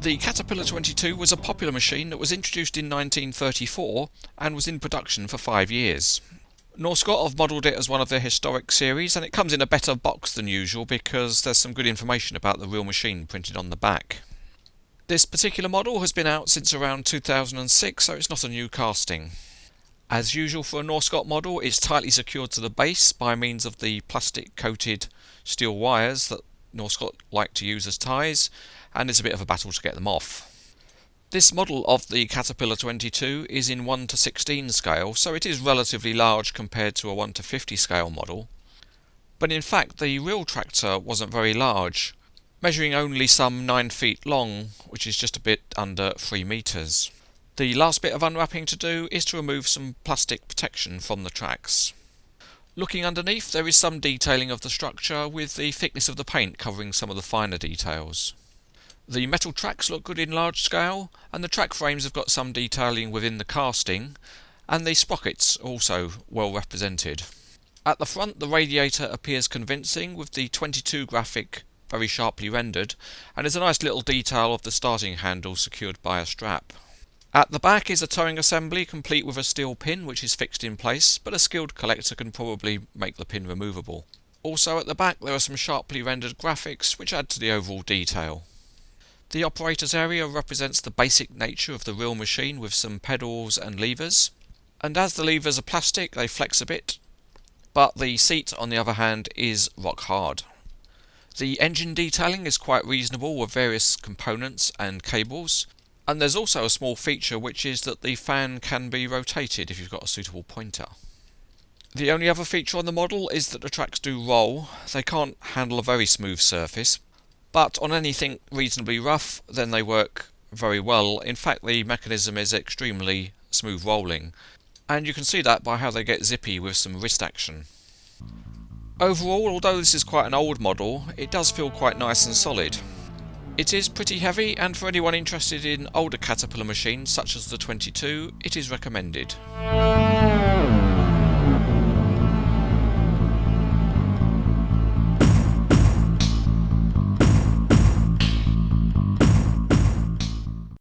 The Caterpillar 22 was a popular machine that was introduced in 1934 and was in production for 5 years. Norscot have modelled it as one of their historic series, and it comes in a better box than usual because there's some good information about the real machine printed on the back. This particular model has been out since around 2006, so it's not a new casting. As usual for a Norscot model, it's tightly secured to the base by means of the plastic coated steel wires that Norscot like to use as ties, and it's a bit of a battle to get them off. This model of the Caterpillar 22 is in 1:16 scale, so it is relatively large compared to a 1:50 scale model. But in fact the real tractor wasn't very large, measuring only some 9 feet long, which is just a bit under 3 meters. The last bit of unwrapping to do is to remove some plastic protection from the tracks. Looking underneath, there is some detailing of the structure, with the thickness of the paint covering some of the finer details. The metal tracks look good in large scale, and the track frames have got some detailing within the casting, and the sprockets are also well represented. At the front, the radiator appears convincing, with the 22 graphic very sharply rendered, and there's a nice little detail of the starting handle secured by a strap. At the back is a towing assembly complete with a steel pin which is fixed in place, but a skilled collector can probably make the pin removable. Also at the back there are some sharply rendered graphics which add to the overall detail. The operator's area represents the basic nature of the real machine with some pedals and levers, and as the levers are plastic they flex a bit, but the seat on the other hand is rock hard. The engine detailing is quite reasonable with various components and cables, and there's also a small feature which is that the fan can be rotated if you've got a suitable pointer. The only other feature on the model is that the tracks do roll. They can't handle a very smooth surface, but on anything reasonably rough then they work very well. In fact the mechanism is extremely smooth rolling, and you can see that by how they get zippy with some wrist action. Overall, although this is quite an old model, it does feel quite nice and solid. It is pretty heavy, and for anyone interested in older Caterpillar machines such as the 22, it is recommended.